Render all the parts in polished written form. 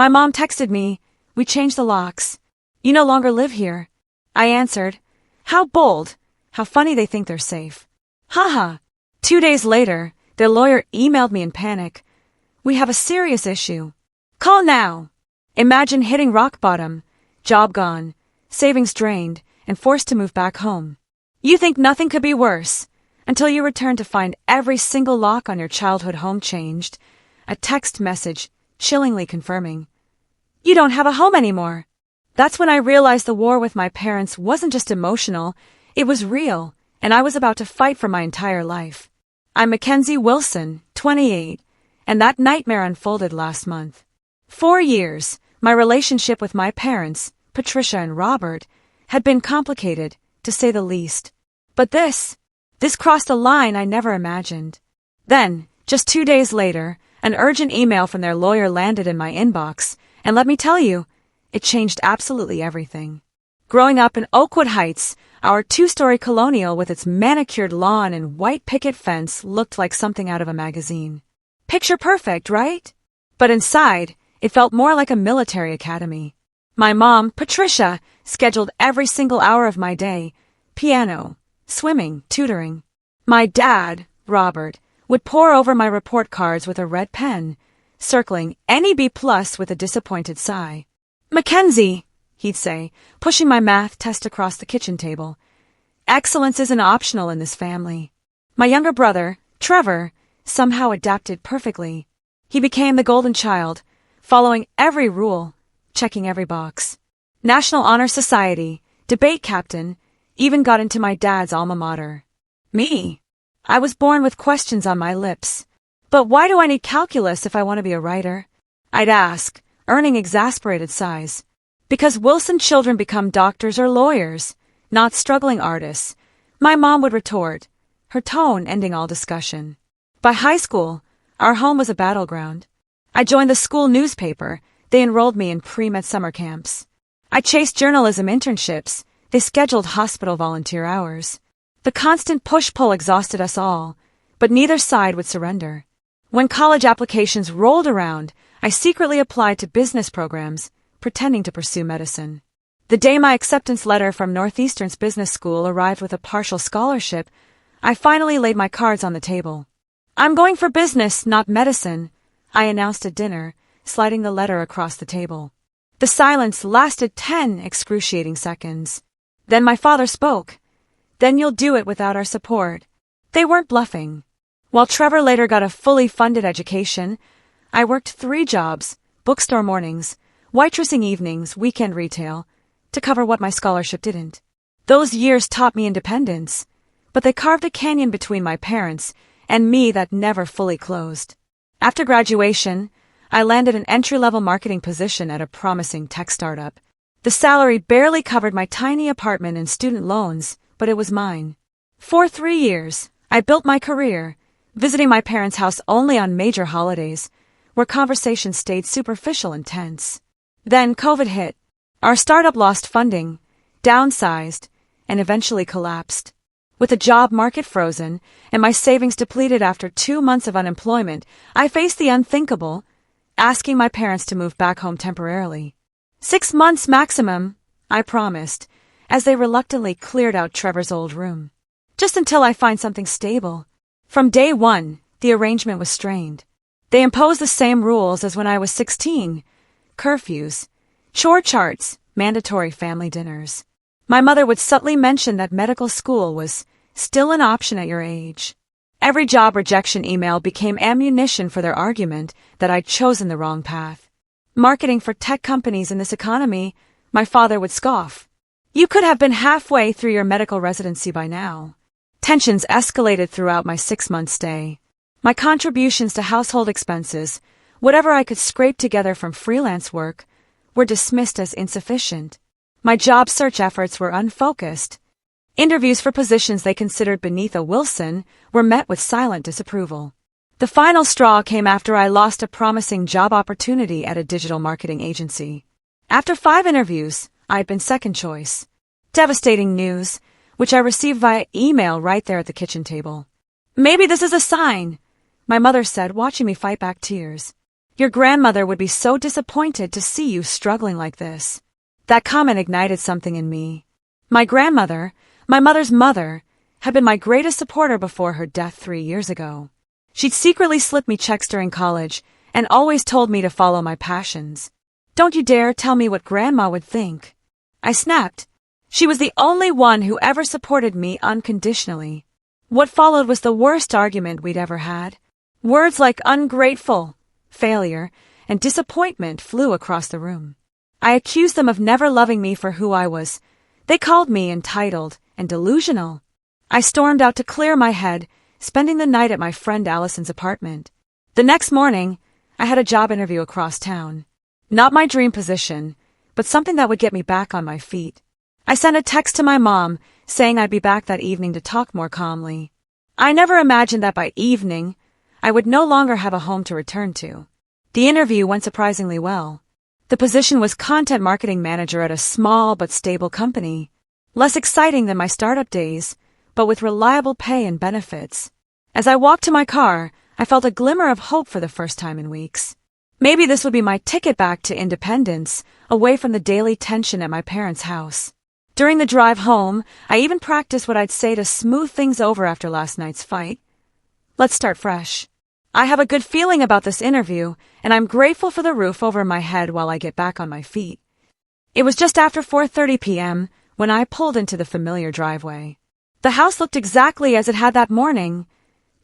My mom texted me, "We changed the locks. You no longer live here." I answered, "How bold. How funny they think they're safe." Haha. 2 days later, their lawyer emailed me in panic. "We have a serious issue. Call now." Imagine hitting rock bottom, job gone, savings drained, and forced to move back home. You think nothing could be worse, until you return to find every single lock on your childhood home changed, a text message chillingly confirming, "You don't have a home anymore." That's when I realized the war with my parents wasn't just emotional, it was real, and I was about to fight for my entire life. I'm Mackenzie Wilson, 28, and that nightmare unfolded last month. 4 years, my relationship with my parents, Patricia and Robert, had been complicated, to say the least. But this crossed a line I never imagined. Then, just 2 days later, an urgent email from their lawyer landed in my inbox, and let me tell you, it changed absolutely everything. Growing up in Oakwood Heights, our 2-story colonial with its manicured lawn and white picket fence looked like something out of a magazine. Picture perfect, right? But inside, it felt more like a military academy. My mom, Patricia, scheduled every single hour of my day: piano, swimming, tutoring. My dad, Robert, would pore over my report cards with a red pen, circling any B+ with a disappointed sigh. "Mackenzie," he'd say, pushing my math test across the kitchen table. "Excellence isn't optional in this family." My younger brother, Trevor, somehow adapted perfectly. He became the golden child, following every rule, checking every box. National Honor Society, debate captain, even got into my dad's alma mater. Me, I was born with questions on my lips. But why do I need calculus if I want to be a writer? I'd ask, earning exasperated sighs. Because Wilson children become doctors or lawyers, not struggling artists, my mom would retort, her tone ending all discussion. By high school, our home was a battleground. I joined the school newspaper. They enrolled me in pre-med summer camps. I chased journalism internships. They scheduled hospital volunteer hours. The constant push-pull exhausted us all, but neither side would surrender. When college applications rolled around, I secretly applied to business programs, pretending to pursue medicine. The day my acceptance letter from Northeastern's business school arrived with a partial scholarship, I finally laid my cards on the table. "I'm going for business, not medicine," I announced at dinner, sliding the letter across the table. The silence lasted 10 excruciating seconds. Then my father spoke. "Then you'll do it without our support." They weren't bluffing. While Trevor later got a fully funded education, I worked 3 jobs, bookstore mornings, waitressing evenings, weekend retail, to cover what my scholarship didn't. Those years taught me independence, but they carved a canyon between my parents and me that never fully closed. After graduation, I landed an entry-level marketing position at a promising tech startup. The salary barely covered my tiny apartment and student loans, but it was mine. For 3 years, I built my career, visiting my parents' house only on major holidays, where conversations stayed superficial and tense. Then COVID hit. Our startup lost funding, downsized, and eventually collapsed. With the job market frozen and my savings depleted after 2 months of unemployment, I faced the unthinkable, asking my parents to move back home temporarily. 6 months maximum, I promised, as they reluctantly cleared out Trevor's old room. Just until I find something stable. From day one, the arrangement was strained. They imposed the same rules as when I was 16. Curfews, chore charts, mandatory family dinners. My mother would subtly mention that medical school was still an option at your age. Every job rejection email became ammunition for their argument that I'd chosen the wrong path. Marketing for tech companies in this economy, my father would scoff. "You could have been halfway through your medical residency by now." Tensions escalated throughout my 6-month stay. My contributions to household expenses, whatever I could scrape together from freelance work, were dismissed as insufficient. My job search efforts were unfocused. Interviews for positions they considered beneath a Wilson were met with silent disapproval. The final straw came after I lost a promising job opportunity at a digital marketing agency. After 5 interviews, I had been second choice. Devastating news, which I received via email right there at the kitchen table. "Maybe this is a sign," my mother said, watching me fight back tears. Your grandmother would be so disappointed to see you struggling like this." That comment ignited something in me. My grandmother, my mother's mother, had been my greatest supporter before her death 3 years ago. She'd secretly slipped me checks during college and always told me to follow my passions. "Don't you dare tell me what Grandma would think." I snapped. She was the only one who ever supported me unconditionally. What followed was the worst argument we'd ever had. Words like ungrateful, failure, and disappointment flew across the room. I accused them of never loving me for who I was. They called me entitled and delusional. I stormed out to clear my head, spending the night at my friend Allison's apartment. The next morning, I had a job interview across town. Not my dream position, but something that would get me back on my feet. I sent a text to my mom, saying I'd be back that evening to talk more calmly. I never imagined that by evening, I would no longer have a home to return to. The interview went surprisingly well. The position was content marketing manager at a small but stable company. Less exciting than my startup days, but with reliable pay and benefits. As I walked to my car, I felt a glimmer of hope for the first time in weeks. Maybe this would be my ticket back to independence, away from the daily tension at my parents' house. During the drive home, I even practiced what I'd say to smooth things over after last night's fight. Let's start fresh. I have a good feeling about this interview, and I'm grateful for the roof over my head while I get back on my feet. It was just after 4:30 p.m. when I pulled into the familiar driveway. The house looked exactly as it had that morning.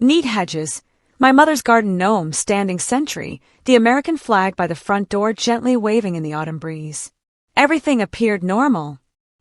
Neat hedges, my mother's garden gnome standing sentry, the American flag by the front door gently waving in the autumn breeze. Everything appeared normal.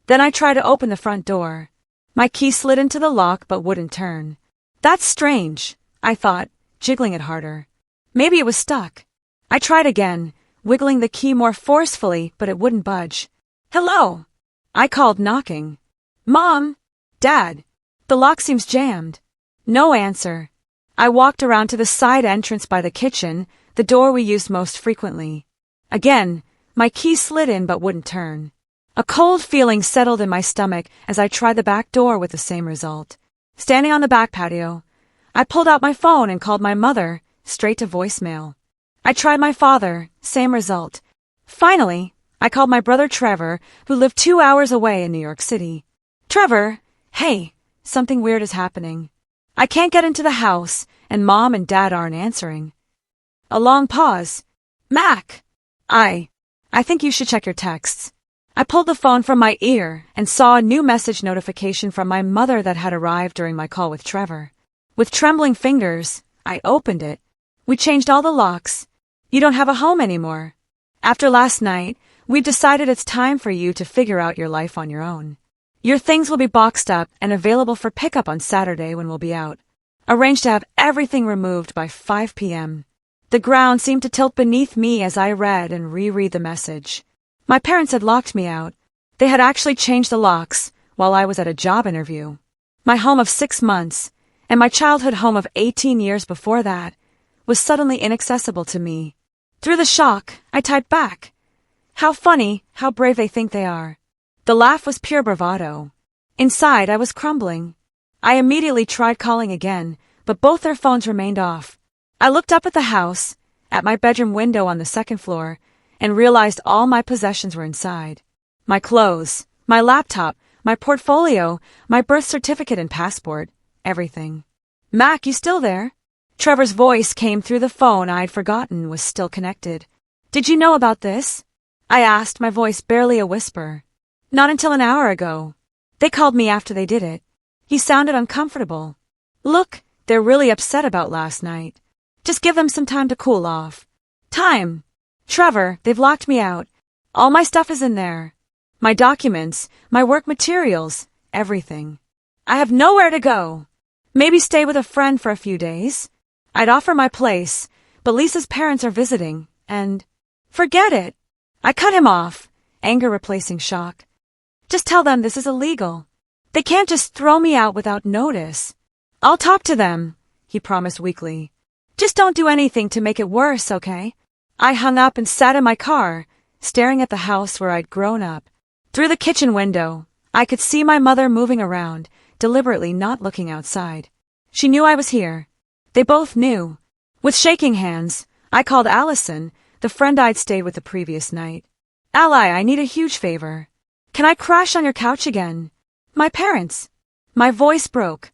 Then I tried to open the front door. My key slid into the lock but wouldn't turn. That's strange, I thought, jiggling it harder. Maybe it was stuck. I tried again, wiggling the key more forcefully, but it wouldn't budge. "Hello!" I called, knocking. "Mom! Dad! The lock seems jammed." No answer. I walked around to the side entrance by the kitchen, the door we used most frequently. Again, my key slid in but wouldn't turn. A cold feeling settled in my stomach as I tried the back door with the same result. Standing on the back patio, I pulled out my phone and called my mother, straight to voicemail. I tried my father, same result. Finally, I called my brother Trevor, who lived 2 hours away in New York City. "Trevor, hey, something weird is happening. I can't get into the house, and Mom and Dad aren't answering." A long pause. "Mac, I think you should check your texts." I pulled the phone from my ear and saw a new message notification from my mother that had arrived during my call with Trevor. With trembling fingers, I opened it. "We changed all the locks. You don't have a home anymore. After last night, we've decided it's time for you to figure out your life on your own. Your things will be boxed up and available for pickup on Saturday when we'll be out. Arrange to have everything removed by 5 p.m. The ground seemed to tilt beneath me as I read and reread the message. My parents had locked me out. They had actually changed the locks while I was at a job interview. My home of 6 months, and my childhood home of 18 years before that, was suddenly inaccessible to me. Through the shock, I typed back. "How funny, how brave they think they are." The laugh was pure bravado. Inside, I was crumbling. I immediately tried calling again, but both their phones remained off. I looked up at the house, at my bedroom window on the second floor, and realized all my possessions were inside. My clothes, my laptop, my portfolio, my birth certificate and passport, everything. "Mac, you still there?" Trevor's voice came through the phone I'd forgotten was still connected. "Did you know about this?" I asked, my voice barely a whisper. "Not until an hour ago. They called me after they did it." He sounded uncomfortable. "Look, they're really upset about last night. Just give them some time to cool off." "Time? Trevor, they've locked me out. All my stuff is in there. My documents, my work materials, everything. I have nowhere to go. Maybe stay with a friend for a few days. I'd offer my place, but Lisa's parents are visiting, and forget it." I cut him off, anger replacing shock. "Just tell them this is illegal. They can't just throw me out without notice." "I'll talk to them," he promised weakly. "Just don't do anything to make it worse, okay?" I hung up and sat in my car, staring at the house where I'd grown up. Through the kitchen window, I could see my mother moving around, deliberately not looking outside. She knew I was here. They both knew. With shaking hands, I called Allison, the friend I'd stayed with the previous night. Ally, I need a huge favor. Can I crash on your couch again? My parents. My voice broke.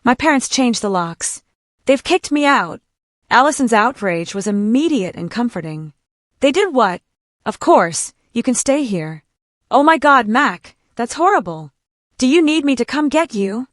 My parents changed the locks. They've kicked me out. Allison's outrage was immediate and comforting. They did what? Of course, you can stay here. Oh my God, Mac, that's horrible. Do you need me to come get you?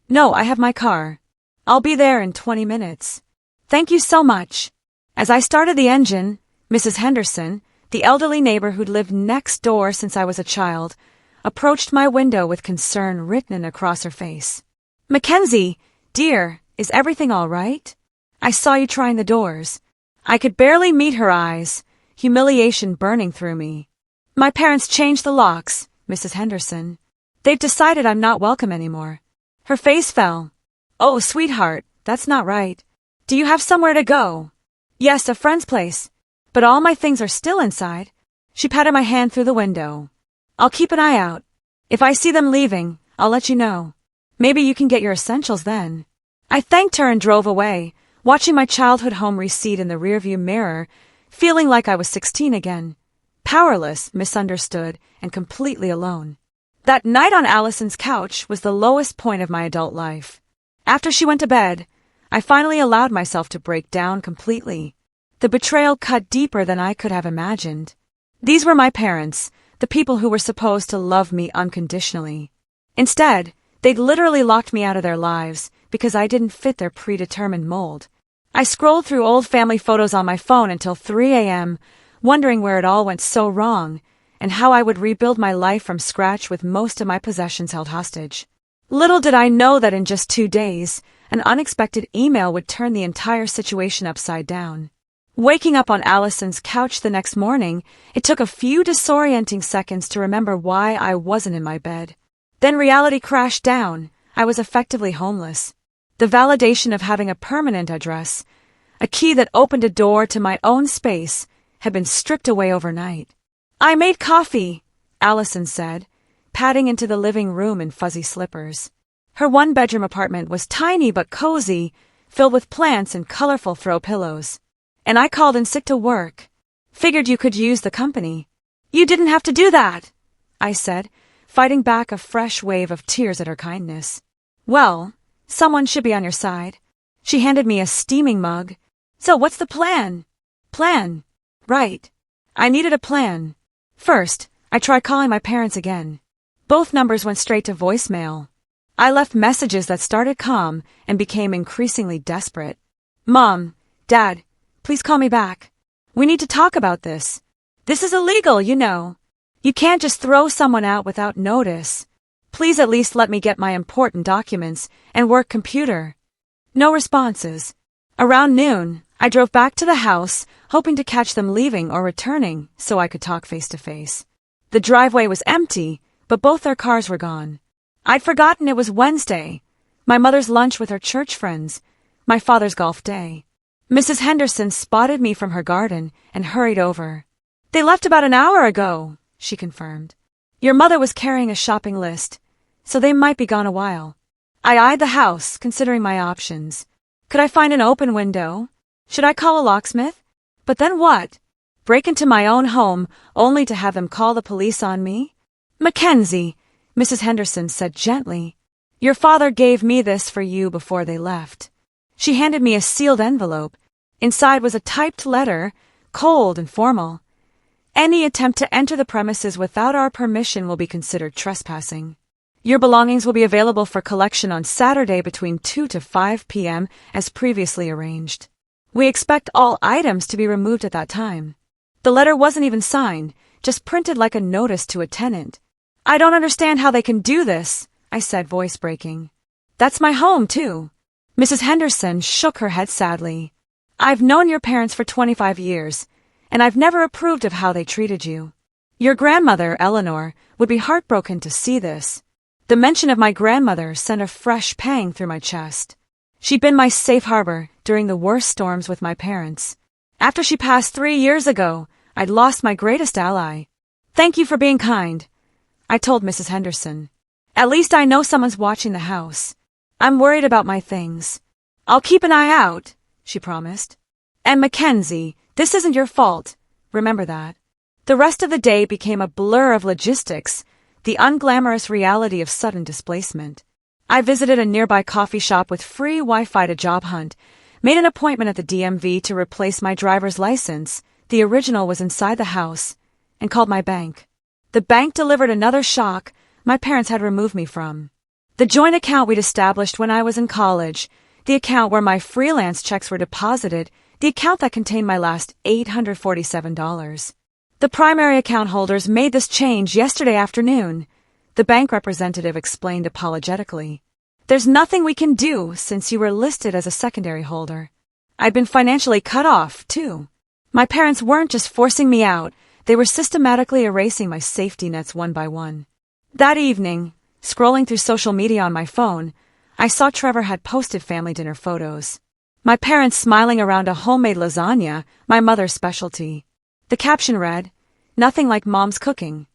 No, I have my car. I'll be there in 20 minutes. Thank you so much. As I started the engine, Mrs. Henderson, the elderly neighbor who'd lived next door since I was a child, approached my window with concern written across her face. Mackenzie, dear, is everything all right? I saw you trying the doors. I could barely meet her eyes, humiliation burning through me. My parents changed the locks, Mrs. Henderson. They've decided I'm not welcome anymore. Her face fell. Oh, sweetheart, that's not right. Do you have somewhere to go? Yes, a friend's place. But all my things are still inside. She patted my hand through the window. I'll keep an eye out. If I see them leaving, I'll let you know. Maybe you can get your essentials then. I thanked her and drove away, watching my childhood home recede in the rearview mirror, feeling like I was 16 again. Powerless, misunderstood, and completely alone. That night on Allison's couch was the lowest point of my adult life. After she went to bed, I finally allowed myself to break down completely. The betrayal cut deeper than I could have imagined. These were my parents, the people who were supposed to love me unconditionally. Instead, they'd literally locked me out of their lives because I didn't fit their predetermined mold. I scrolled through old family photos on my phone until 3 a.m., wondering where it all went so wrong and how I would rebuild my life from scratch with most of my possessions held hostage. Little did I know that in just 2 days, an unexpected email would turn the entire situation upside down. Waking up on Allison's couch the next morning, it took a few disorienting seconds to remember why I wasn't in my bed. Then reality crashed down. I was effectively homeless. The validation of having a permanent address, a key that opened a door to my own space, had been stripped away overnight. I made coffee, Allison said, padding into the living room in fuzzy slippers. Her one-bedroom apartment was tiny but cozy, filled with plants and colorful throw pillows. And I called in sick to work. Figured you could use the company. You didn't have to do that, I said, fighting back a fresh wave of tears at her kindness. Well, someone should be on your side. She handed me a steaming mug. So what's the plan? Plan. Right. I needed a plan. First, I tried calling my parents again. Both numbers went straight to voicemail. I left messages that started calm and became increasingly desperate. Mom, Dad, please call me back. We need to talk about this. This is illegal, you know. You can't just throw someone out without notice. Please at least let me get my important documents and work computer. No responses. Around noon, I drove back to the house, hoping to catch them leaving or returning so I could talk face to face. The driveway was empty, but both their cars were gone. I'd forgotten it was Wednesday, my mother's lunch with her church friends, my father's golf day. Mrs. Henderson spotted me from her garden and hurried over. They left about an hour ago, she confirmed. Your mother was carrying a shopping list, so they might be gone a while. I eyed the house, considering my options. Could I find an open window? Should I call a locksmith? But then what? Break into my own home, only to have them call the police on me? Mackenzie, Mrs. Henderson said gently, your father gave me this for you before they left. She handed me a sealed envelope. Inside was a typed letter, cold and formal. Any attempt to enter the premises without our permission will be considered trespassing. Your belongings will be available for collection on Saturday between 2 to 5 p.m. as previously arranged. We expect all items to be removed at that time. The letter wasn't even signed, just printed like a notice to a tenant. I don't understand how they can do this, I said, voice breaking. That's my home, too. Mrs. Henderson shook her head sadly. I've known your parents for 25 years, and I've never approved of how they treated you. Your grandmother, Eleanor, would be heartbroken to see this. The mention of my grandmother sent a fresh pang through my chest. She'd been my safe harbor during the worst storms with my parents. After she passed 3 years ago, I'd lost my greatest ally. Thank you for being kind, I told Mrs. Henderson. At least I know someone's watching the house. I'm worried about my things. I'll keep an eye out, she promised. And Mackenzie, This isn't your fault. Remember that. The rest of the day became a blur of logistics, the unglamorous reality of sudden displacement. I visited a nearby coffee shop with free Wi-Fi to job hunt, made an appointment at the DMV to replace my driver's license, the original was inside the house, and called my bank. The bank delivered another shock my parents had removed me from. The joint account we'd established when I was in college, the account where my freelance checks were deposited, the account that contained my last $847. The primary account holders made this change yesterday afternoon, the bank representative explained apologetically. There's nothing we can do since you were listed as a secondary holder. I'd been financially cut off, too. My parents weren't just forcing me out, they were systematically erasing my safety nets one by one. That evening, scrolling through social media on my phone, I saw Trevor had posted family dinner photos. My parents smiling around a homemade lasagna, my mother's specialty. The caption read, "Nothing like mom's cooking.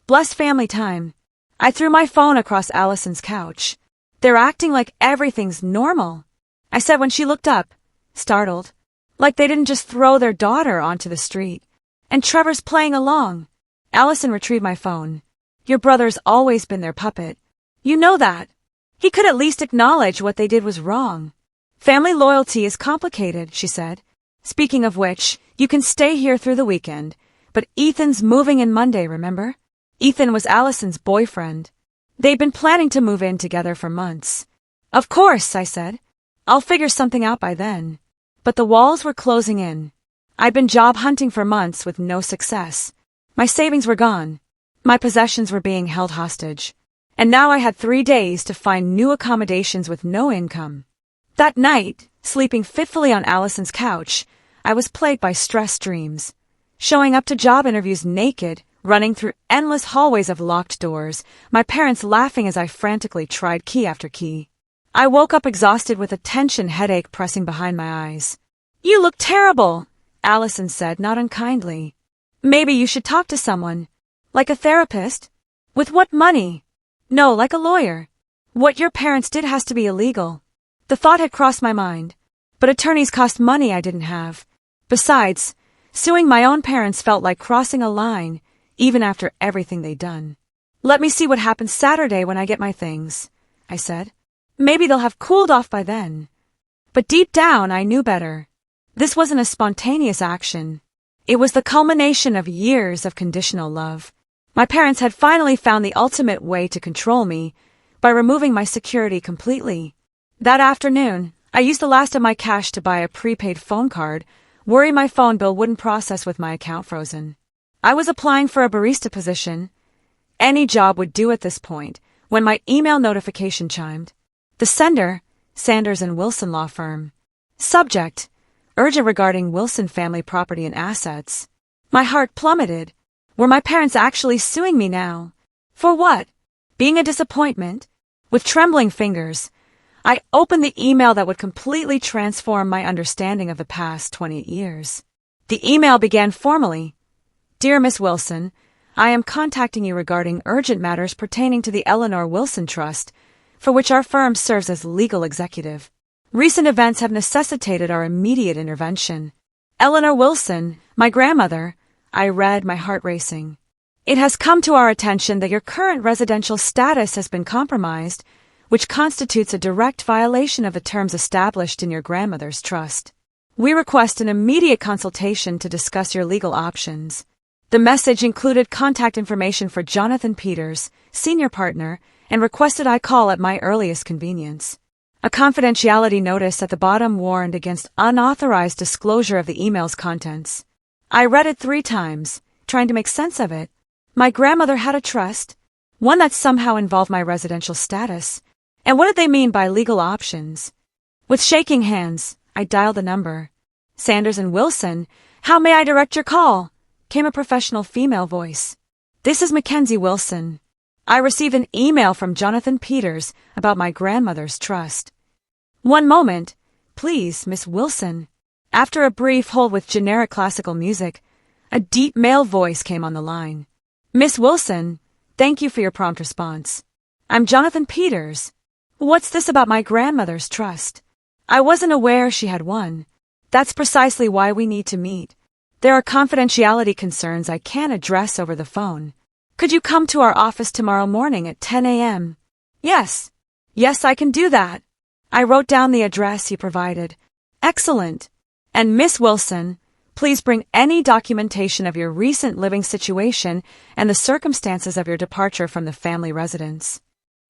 Bless family time." I threw my phone across Allison's couch. They're acting like everything's normal, I said when she looked up, startled. Like they didn't just throw their daughter onto the street. And Trevor's playing along. Allison retrieved my phone. Your brother's always been their puppet. You know that. He could at least acknowledge what they did was wrong. Family loyalty is complicated, she said. Speaking of which, you can stay here through the weekend, but Ethan's moving in Monday, remember? Ethan was Allison's boyfriend. They'd been planning to move in together for months. Of course, I said. I'll figure something out by then. But the walls were closing in. I'd been job hunting for months with no success. My savings were gone. My possessions were being held hostage. And now I had 3 days to find new accommodations with no income. That night, sleeping fitfully on Allison's couch, I was plagued by stress dreams. Showing up to job interviews naked, running through endless hallways of locked doors, my parents laughing as I frantically tried key after key. I woke up exhausted with a tension headache pressing behind my eyes. You look terrible, Allison said, not unkindly. Maybe you should talk to someone. Like a therapist? With what money? No, like a lawyer. What your parents did has to be illegal. The thought had crossed my mind. But attorneys cost money I didn't have. Besides, suing my own parents felt like crossing a line, even after everything they'd done. Let me see what happens Saturday when I get my things, I said. Maybe they'll have cooled off by then. But deep down, I knew better. This wasn't a spontaneous action. It was the culmination of years of conditional love. My parents had finally found the ultimate way to control me by removing my security completely. That afternoon, I used the last of my cash to buy a prepaid phone card, worry my phone bill wouldn't process with my account frozen. I was applying for a barista position. Any job would do at this point, when my email notification chimed. The sender, Sanders and Wilson Law Firm. Subject, urgent regarding Wilson family property and assets. My heart plummeted. Were my parents actually suing me now? For what? Being a disappointment? With trembling fingers, I opened the email that would completely transform my understanding of the past 28 years. The email began formally. Dear Miss Wilson, I am contacting you regarding urgent matters pertaining to the Eleanor Wilson Trust, for which our firm serves as legal executive. Recent events have necessitated our immediate intervention. Eleanor Wilson, my grandmother, I read, my heart racing. It has come to our attention that your current residential status has been compromised, which constitutes a direct violation of the terms established in your grandmother's trust. We request an immediate consultation to discuss your legal options. The message included contact information for Jonathan Peters, senior partner, and requested I call at my earliest convenience. A confidentiality notice at the bottom warned against unauthorized disclosure of the email's contents. I read it 3 times, trying to make sense of it. My grandmother had a trust, one that somehow involved my residential status. And what did they mean by legal options? With shaking hands, I dialed the number. Sanders and Wilson, how may I direct your call? Came a professional female voice. This is Mackenzie Wilson. I received an email from Jonathan Peters about my grandmother's trust. One moment, please, Miss Wilson. After a brief hold with generic classical music, a deep male voice came on the line. Miss Wilson, thank you for your prompt response. I'm Jonathan Peters. What's this about my grandmother's trust? I wasn't aware she had one. That's precisely why we need to meet. There are confidentiality concerns I can't address over the phone. Could you come to our office tomorrow morning at 10 a.m.? Yes. Yes, I can do that. I wrote down the address he provided. Excellent. And Miss Wilson, please bring any documentation of your recent living situation and the circumstances of your departure from the family residence.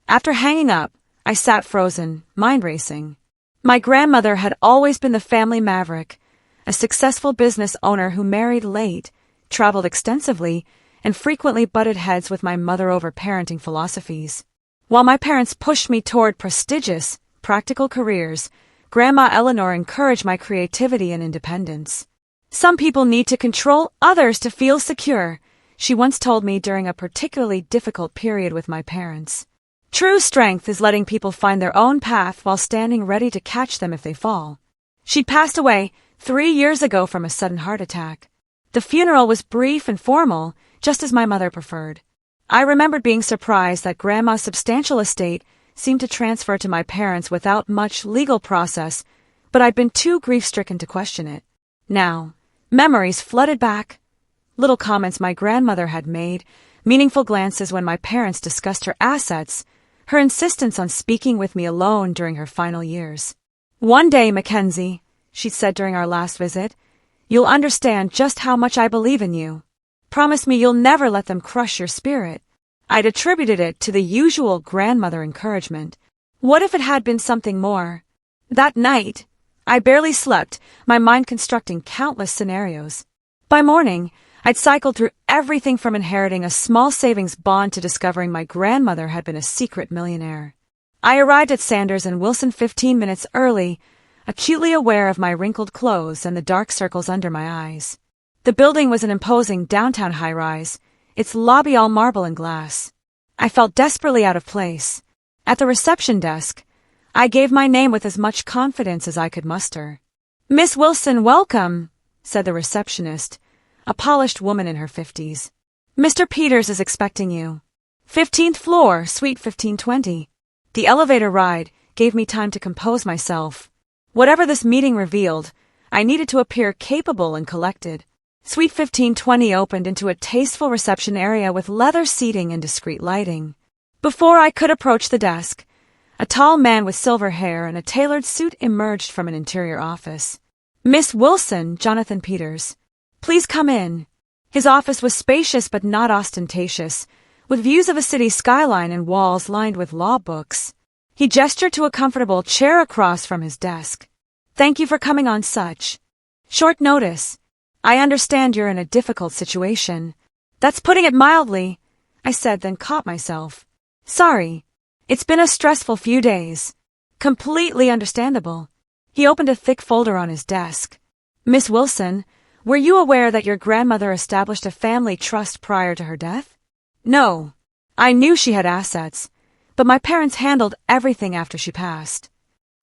After hanging up, I sat frozen, mind racing. My grandmother had always been the family maverick, a successful business owner who married late, traveled extensively, and frequently butted heads with my mother over parenting philosophies. While my parents pushed me toward prestigious, practical careers, Grandma Eleanor encouraged my creativity and independence. Some people need to control others to feel secure, she once told me during a particularly difficult period with my parents. True strength is letting people find their own path while standing ready to catch them if they fall. She'd passed away 3 years ago from a sudden heart attack. The funeral was brief and formal, just as my mother preferred. I remembered being surprised that Grandma's substantial estate seemed to transfer to my parents without much legal process, but I'd been too grief-stricken to question it. Now, memories flooded back. Little comments my grandmother had made, meaningful glances when my parents discussed her assets, her insistence on speaking with me alone during her final years. One day, Mackenzie, she said during our last visit, you'll understand just how much I believe in you. Promise me you'll never let them crush your spirit. I'd attributed it to the usual grandmother encouragement. What if it had been something more? That night, I barely slept, my mind constructing countless scenarios. By morning, I'd cycled through everything from inheriting a small savings bond to discovering my grandmother had been a secret millionaire. I arrived at Sanders and Wilson 15 minutes early, acutely aware of my wrinkled clothes and the dark circles under my eyes. The building was an imposing downtown high-rise, its lobby all marble and glass. I felt desperately out of place. At the reception desk, I gave my name with as much confidence as I could muster. Miss Wilson, welcome, said the receptionist, a polished woman in her 50s. Mr. Peters is expecting you. 15th floor, suite 1520. The elevator ride gave me time to compose myself. Whatever this meeting revealed, I needed to appear capable and collected. Suite 1520 opened into a tasteful reception area with leather seating and discreet lighting. Before I could approach the desk, a tall man with silver hair and a tailored suit emerged from an interior office. Miss Wilson, Jonathan Peters. Please come in. His office was spacious but not ostentatious, with views of a city skyline and walls lined with law books. He gestured to a comfortable chair across from his desk. Thank you for coming on such short notice. I understand you're in a difficult situation. That's putting it mildly, I said, then caught myself. Sorry. It's been a stressful few days. Completely understandable. He opened a thick folder on his desk. Miss Wilson, were you aware that your grandmother established a family trust prior to her death? No. I knew she had assets, but my parents handled everything after she passed.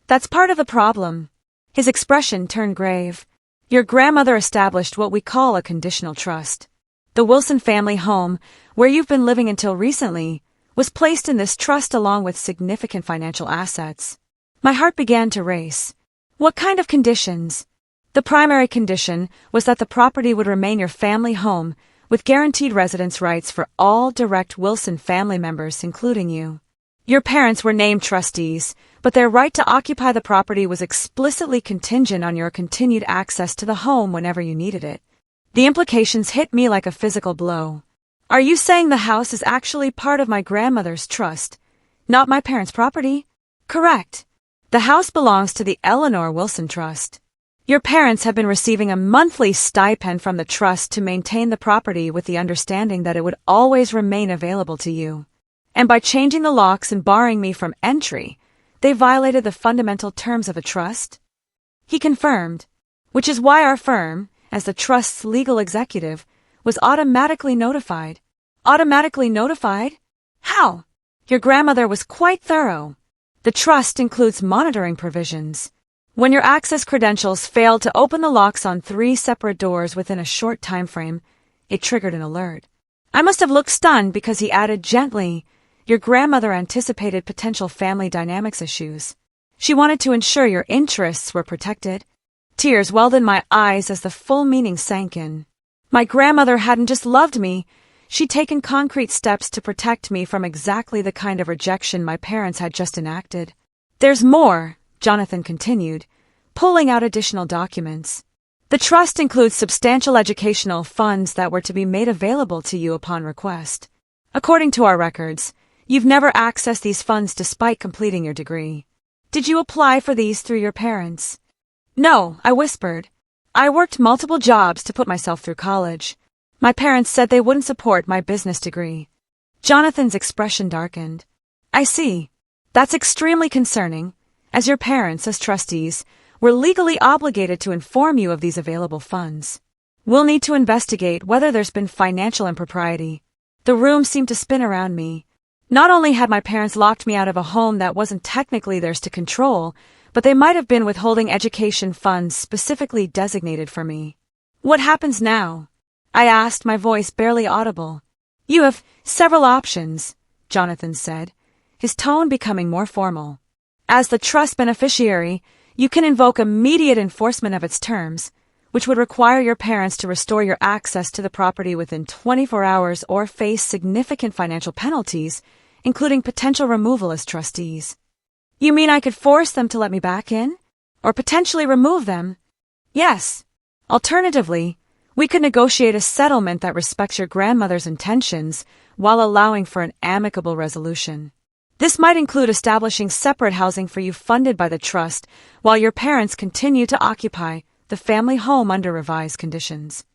That's part of the problem. His expression turned grave. Your grandmother established what we call a conditional trust. The Wilson family home, where you've been living until recently, was placed in this trust along with significant financial assets. My heart began to race. What kind of conditions? The primary condition was that the property would remain your family home, with guaranteed residence rights for all direct Wilson family members, including you. Your parents were named trustees, but their right to occupy the property was explicitly contingent on your continued access to the home whenever you needed it. The implications hit me like a physical blow. Are you saying the house is actually part of my grandmother's trust, not my parents' property? Correct. The house belongs to the Eleanor Wilson Trust. Your parents have been receiving a monthly stipend from the trust to maintain the property with the understanding that it would always remain available to you. And by changing the locks and barring me from entry, they violated the fundamental terms of a trust? He confirmed, which is why our firm, as the trust's legal executive, was automatically notified. Automatically notified? How? Your grandmother was quite thorough. The trust includes monitoring provisions. When your access credentials failed to open the locks on 3 separate doors within a short time frame, it triggered an alert. I must have looked stunned because he added gently, your grandmother anticipated potential family dynamics issues. She wanted to ensure your interests were protected. Tears welled in my eyes as the full meaning sank in. My grandmother hadn't just loved me, she'd taken concrete steps to protect me from exactly the kind of rejection my parents had just enacted. There's more, Jonathan continued, pulling out additional documents. The trust includes substantial educational funds that were to be made available to you upon request. According to our records, you've never accessed these funds despite completing your degree. Did you apply for these through your parents? No, I whispered. I worked multiple jobs to put myself through college. My parents said they wouldn't support my business degree. Jonathan's expression darkened. I see. That's extremely concerning, as your parents, as trustees, were legally obligated to inform you of these available funds. We'll need to investigate whether there's been financial impropriety. The room seemed to spin around me. Not only had my parents locked me out of a home that wasn't technically theirs to control, but they might have been withholding education funds specifically designated for me. What happens now? I asked, my voice barely audible. You have several options, Jonathan said, his tone becoming more formal. As the trust beneficiary, you can invoke immediate enforcement of its terms, which would require your parents to restore your access to the property within 24 hours or face significant financial penalties, including potential removal as trustees. You mean I could force them to let me back in? Or potentially remove them? Yes. Alternatively, we could negotiate a settlement that respects your grandmother's intentions while allowing for an amicable resolution. This might include establishing separate housing for you funded by the trust while your parents continue to occupy the family home under revised conditions.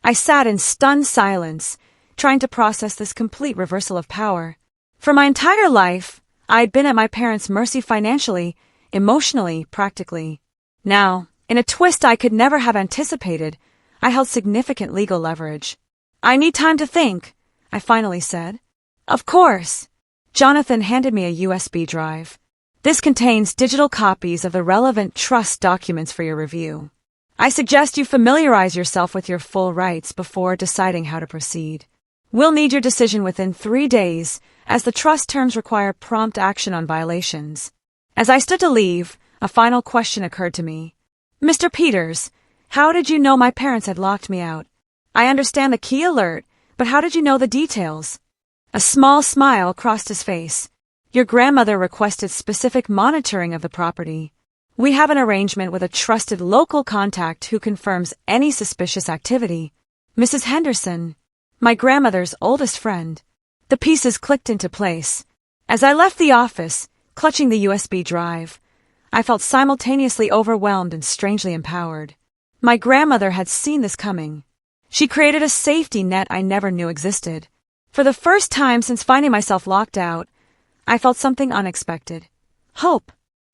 I sat in stunned silence, trying to process this complete reversal of power. For my entire life, I'd been at my parents' mercy financially, emotionally, practically. Now, in a twist I could never have anticipated, I held significant legal leverage. I need time to think, I finally said. Of course. Jonathan handed me a USB drive. This contains digital copies of the relevant trust documents for your review. I suggest you familiarize yourself with your full rights before deciding how to proceed. We'll need your decision within 3 days, as the trust terms require prompt action on violations. As I stood to leave, a final question occurred to me. Mr. Peters, how did you know my parents had locked me out? I understand the key alert, but how did you know the details? A small smile crossed his face. Your grandmother requested specific monitoring of the property. We have an arrangement with a trusted local contact who confirms any suspicious activity. Mrs. Henderson, my grandmother's oldest friend. The pieces clicked into place. As I left the office, clutching the USB drive, I felt simultaneously overwhelmed and strangely empowered. My grandmother had seen this coming. She created a safety net I never knew existed. For the first time since finding myself locked out, I felt something unexpected. Hope.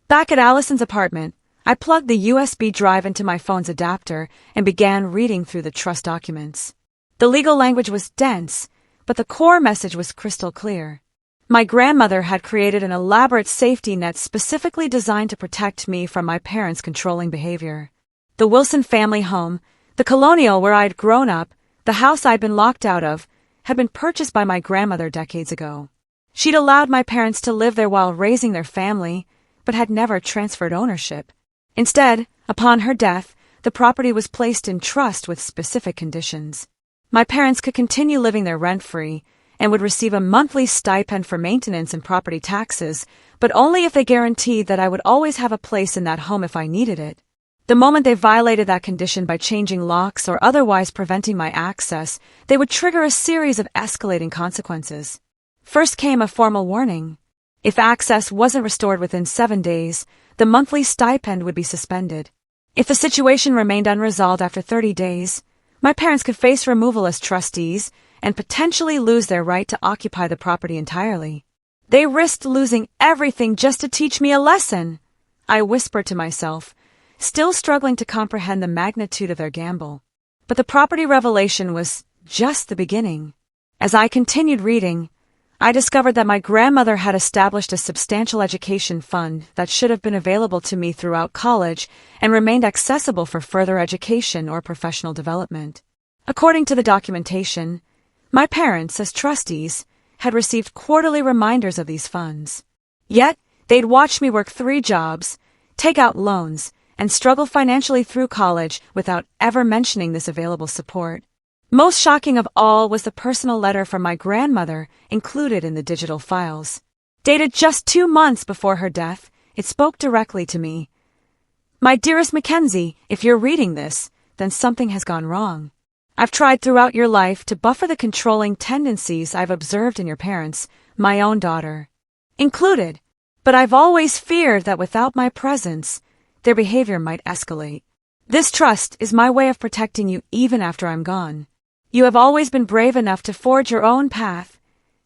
Back at Allison's apartment, I plugged the USB drive into my phone's adapter and began reading through the trust documents. The legal language was dense, but the core message was crystal clear. My grandmother had created an elaborate safety net specifically designed to protect me from my parents' controlling behavior. The Wilson family home, the colonial where I'd grown up, the house I'd been locked out of, had been purchased by my grandmother decades ago. She'd allowed my parents to live there while raising their family, but had never transferred ownership. Instead, upon her death, the property was placed in trust with specific conditions. My parents could continue living there rent-free and would receive a monthly stipend for maintenance and property taxes, but only if they guaranteed that I would always have a place in that home if I needed it. The moment they violated that condition by changing locks or otherwise preventing my access, they would trigger a series of escalating consequences. First came a formal warning. If access wasn't restored within 7 days, the monthly stipend would be suspended. If the situation remained unresolved after 30 days, my parents could face removal as trustees and potentially lose their right to occupy the property entirely. They risked losing everything just to teach me a lesson, I whispered to myself, still struggling to comprehend the magnitude of their gamble. But the property revelation was just the beginning. As I continued reading, I discovered that my grandmother had established a substantial education fund that should have been available to me throughout college and remained accessible for further education or professional development. According to the documentation, my parents, as trustees, had received quarterly reminders of these funds. Yet, they'd watched me work 3 jobs, take out loans, and struggle financially through college without ever mentioning this available support. Most shocking of all was the personal letter from my grandmother included in the digital files. Dated just 2 months before her death, it spoke directly to me. My dearest Mackenzie, if you're reading this, then something has gone wrong. I've tried throughout your life to buffer the controlling tendencies I've observed in your parents, my own daughter included, but I've always feared that without my presence, their behavior might escalate. This trust is my way of protecting you even after I'm gone. You have always been brave enough to forge your own path,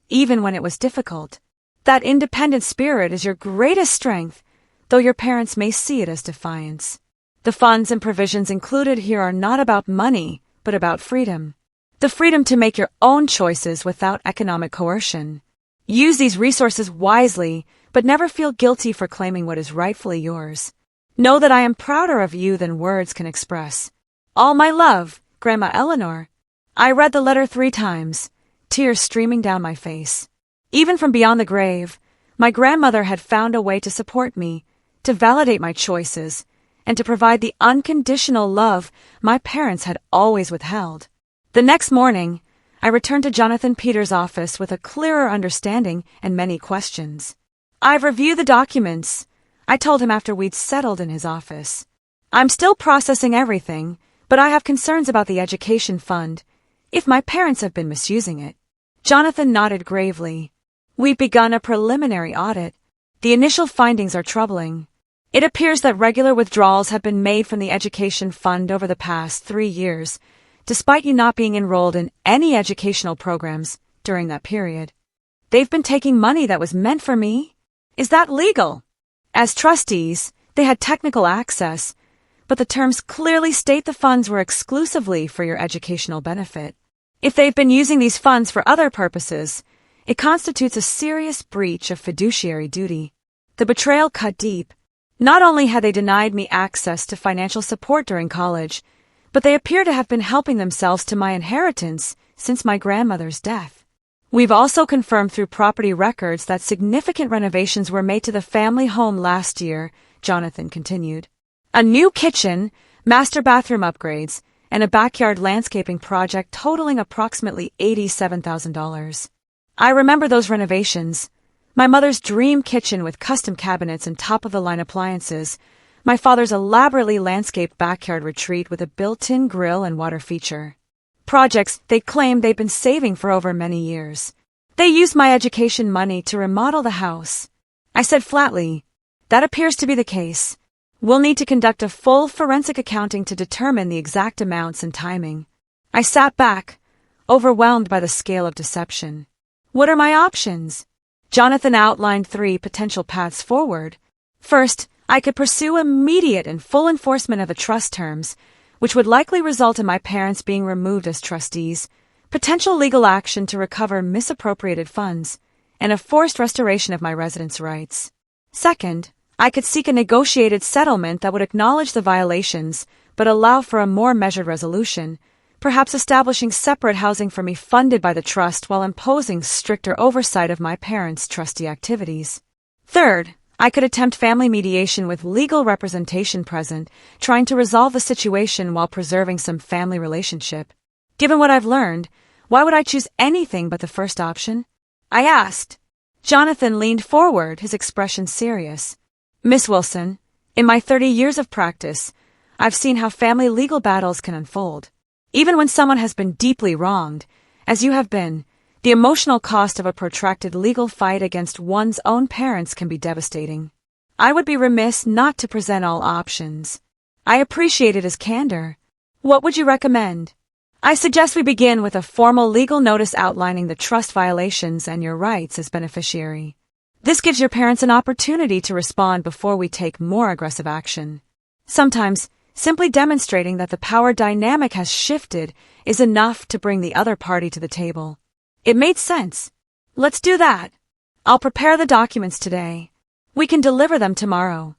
even when it was difficult. That independent spirit is your greatest strength, though your parents may see it as defiance. The funds and provisions included here are not about money, but about freedom. The freedom to make your own choices without economic coercion. Use these resources wisely, but never feel guilty for claiming what is rightfully yours. Know that I am prouder of you than words can express. All my love, Grandma Eleanor. I read the letter 3 times, tears streaming down my face. Even from beyond the grave, my grandmother had found a way to support me, to validate my choices, and to provide the unconditional love my parents had always withheld. The next morning, I returned to Jonathan Peters' office with a clearer understanding and many questions. I've reviewed the documents, I told him after we'd settled in his office. I'm still processing everything, but I have concerns about the education fund, if my parents have been misusing it. Jonathan nodded gravely. We've begun a preliminary audit. The initial findings are troubling. It appears that regular withdrawals have been made from the education fund over the past 3 years, despite you not being enrolled in any educational programs during that period. They've been taking money that was meant for me? Is that legal? As trustees, they had technical access, but the terms clearly state the funds were exclusively for your educational benefit. If they've been using these funds for other purposes, it constitutes a serious breach of fiduciary duty. The betrayal cut deep. Not only had they denied me access to financial support during college, but they appear to have been helping themselves to my inheritance since my grandmother's death. We've also confirmed through property records that significant renovations were made to the family home last year, Jonathan continued. A new kitchen, master bathroom upgrades, and a backyard landscaping project totaling approximately $87,000. I remember those renovations. My mother's dream kitchen with custom cabinets and top-of-the-line appliances, my father's elaborately landscaped backyard retreat with a built-in grill and water feature. Projects they claim they've been saving for over many years. They used my education money to remodel the house. I said flatly, that appears to be the case. We'll need to conduct a full forensic accounting to determine the exact amounts and timing. I sat back, overwhelmed by the scale of deception. What are my options? Jonathan outlined 3 potential paths forward. First, I could pursue immediate and full enforcement of the trust terms, which would likely result in my parents being removed as trustees, potential legal action to recover misappropriated funds, and a forced restoration of my residence rights. Second, I could seek a negotiated settlement that would acknowledge the violations, but allow for a more measured resolution, perhaps establishing separate housing for me funded by the trust while imposing stricter oversight of my parents' trustee activities. Third, I could attempt family mediation with legal representation present, trying to resolve the situation while preserving some family relationship. Given what I've learned, why would I choose anything but the first option? I asked. Jonathan leaned forward, his expression serious. Miss Wilson, in my 30 years of practice, I've seen how family legal battles can unfold. Even when someone has been deeply wronged, as you have been, the emotional cost of a protracted legal fight against one's own parents can be devastating. I would be remiss not to present all options. I appreciated his candor. What would you recommend? I suggest we begin with a formal legal notice outlining the trust violations and your rights as beneficiary. This gives your parents an opportunity to respond before we take more aggressive action. Sometimes, simply demonstrating that the power dynamic has shifted is enough to bring the other party to the table. It made sense. Let's do that. I'll prepare the documents today. We can deliver them tomorrow.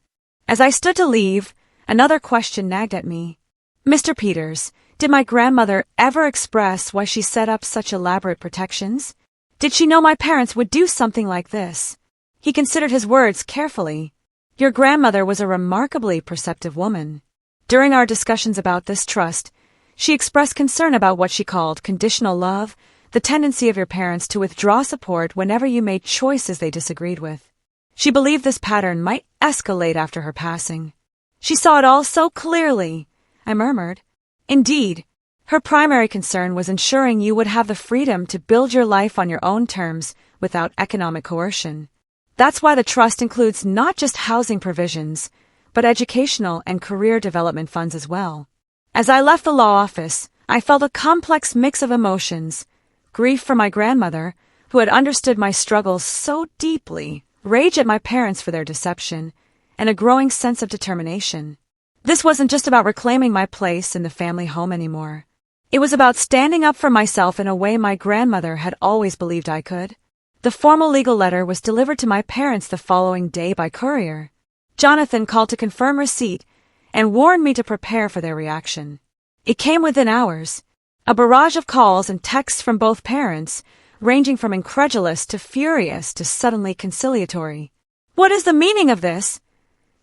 As I stood to leave, another question nagged at me. Mr. Peters, did my grandmother ever express why she set up such elaborate protections? Did she know my parents would do something like this? He considered his words carefully. Your grandmother was a remarkably perceptive woman. During our discussions about this trust, she expressed concern about what she called conditional love, the tendency of your parents to withdraw support whenever you made choices they disagreed with. She believed this pattern might escalate after her passing. She saw it all so clearly, I murmured. Indeed, her primary concern was ensuring you would have the freedom to build your life on your own terms without economic coercion. That's why the trust includes not just housing provisions, but educational and career development funds as well. As I left the law office, I felt a complex mix of emotions: grief for my grandmother, who had understood my struggles so deeply, rage at my parents for their deception, and a growing sense of determination. This wasn't just about reclaiming my place in the family home anymore. It was about standing up for myself in a way my grandmother had always believed I could. The formal legal letter was delivered to my parents the following day by courier. Jonathan called to confirm receipt and warned me to prepare for their reaction. It came within hours, a barrage of calls and texts from both parents, ranging from incredulous to furious to suddenly conciliatory. "What is the meaning of this?"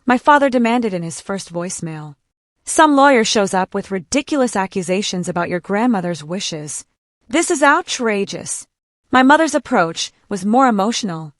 my father demanded in his first voicemail. "Some lawyer shows up with ridiculous accusations about your grandmother's wishes. This is outrageous." My mother's approach was more emotional.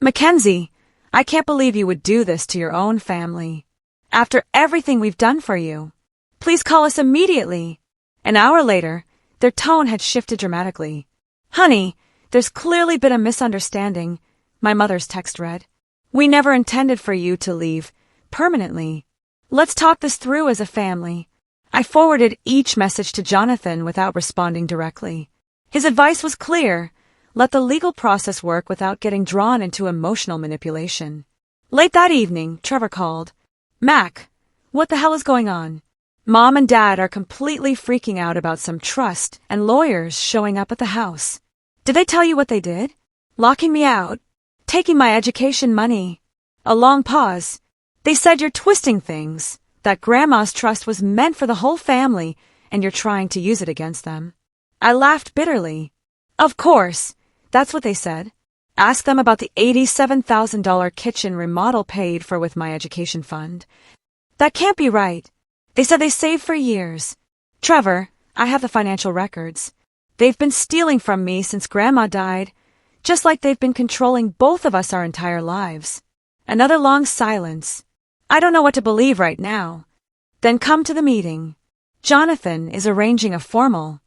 "Mackenzie, I can't believe you would do this to your own family. After everything we've done for you. Please call us immediately." An hour later, their tone had shifted dramatically. "Honey, there's clearly been a misunderstanding," my mother's text read. "We never intended for you to leave permanently. Let's talk this through as a family." I forwarded each message to Jonathan without responding directly. His advice was clear: let the legal process work without getting drawn into emotional manipulation. Late that evening, Trevor called. "Mac, what the hell is going on? Mom and Dad are completely freaking out about some trust and lawyers showing up at the house. Did they tell you what they did? Locking me out? Taking my education money?" A long pause. "They said you're twisting things, that Grandma's trust was meant for the whole family and you're trying to use it against them." I laughed bitterly. "Of course, that's what they said. Ask them about the $87,000 kitchen remodel paid for with my education fund. That can't be right. They said they saved for years. Trevor, I have the financial records. They've been stealing from me since Grandma died, just like they've been controlling both of us our entire lives." Another long silence. I don't know what to believe right now. Then come to the meeting. Jonathan is arranging a formal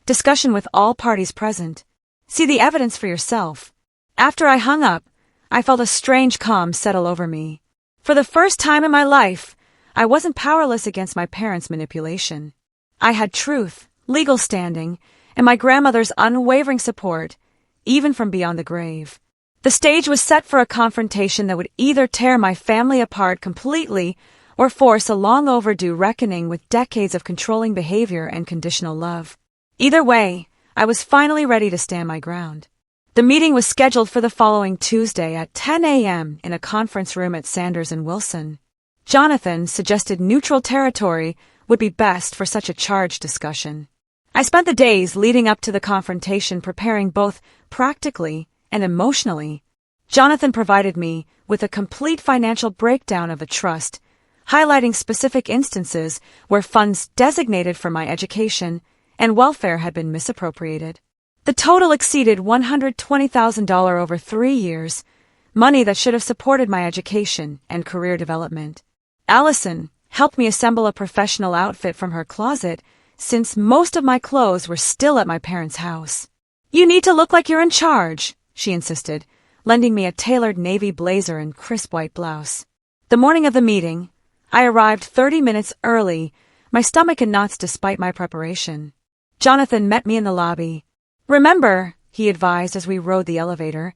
discussion with all parties present. See the evidence for yourself. After I hung up, I felt a strange calm settle over me. For the first time in my life, I wasn't powerless against my parents' manipulation. I had truth, legal standing, and my grandmother's unwavering support, even from beyond the grave. The stage was set for a confrontation that would either tear my family apart completely or force a long overdue reckoning with decades of controlling behavior and conditional love. Either way, I was finally ready to stand my ground. The meeting was scheduled for the following Tuesday at 10 a.m. in a conference room at Sanders and Wilson. Jonathan suggested neutral territory would be best for such a charged discussion. I spent the days leading up to the confrontation preparing both practically and emotionally. Jonathan provided me with a complete financial breakdown of the trust, highlighting specific instances where funds designated for my education and welfare had been misappropriated. The total exceeded $120,000 over 3 years, money that should have supported my education and career development. Allison helped me assemble a professional outfit from her closet since most of my clothes were still at my parents' house. "You need to look like you're in charge," she insisted, lending me a tailored navy blazer and crisp white blouse. The morning of the meeting, I arrived 30 minutes early, my stomach in knots despite my preparation. Jonathan met me in the lobby. "Remember," he advised as we rode the elevator,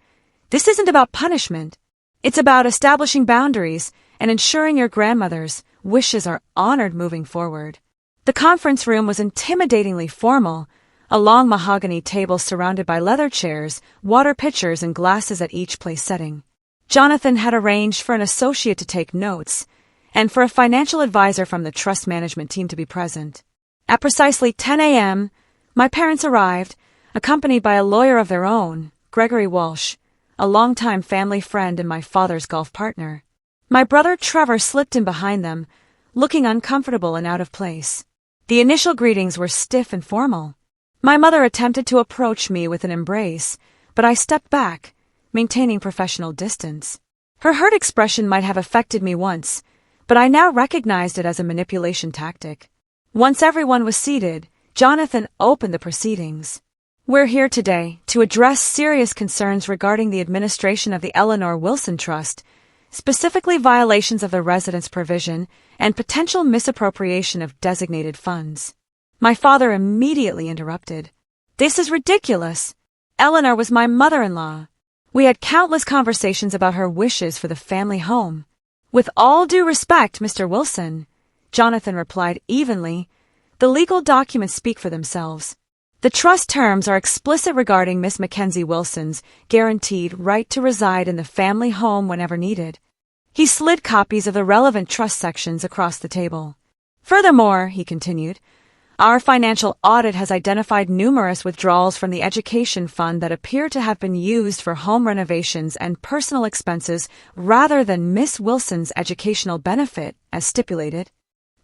"this isn't about punishment. It's about establishing boundaries and ensuring your grandmother's wishes are honored moving forward." The conference room was intimidatingly formal, a long mahogany table surrounded by leather chairs, water pitchers, and glasses at each place setting. Jonathan had arranged for an associate to take notes and for a financial advisor from the trust management team to be present. At precisely 10 a.m., my parents arrived, accompanied by a lawyer of their own, Gregory Walsh, a longtime family friend and my father's golf partner. My brother Trevor slipped in behind them, looking uncomfortable and out of place. The initial greetings were stiff and formal. My mother attempted to approach me with an embrace, but I stepped back, maintaining professional distance. Her hurt expression might have affected me once, but I now recognized it as a manipulation tactic. Once everyone was seated, Jonathan opened the proceedings. We're here today to address serious concerns regarding the administration of the Eleanor Wilson Trust, specifically violations of the residence provision and potential misappropriation of designated funds. My father immediately interrupted. This is ridiculous. Eleanor was my mother-in-law. We had countless conversations about her wishes for the family home. With all due respect, Mr. Wilson, Jonathan replied evenly, the legal documents speak for themselves. The trust terms are explicit regarding Miss Mackenzie Wilson's guaranteed right to reside in the family home whenever needed. He slid copies of the relevant trust sections across the table. Furthermore, he continued, our financial audit has identified numerous withdrawals from the education fund that appear to have been used for home renovations and personal expenses rather than Miss Wilson's educational benefit, as stipulated.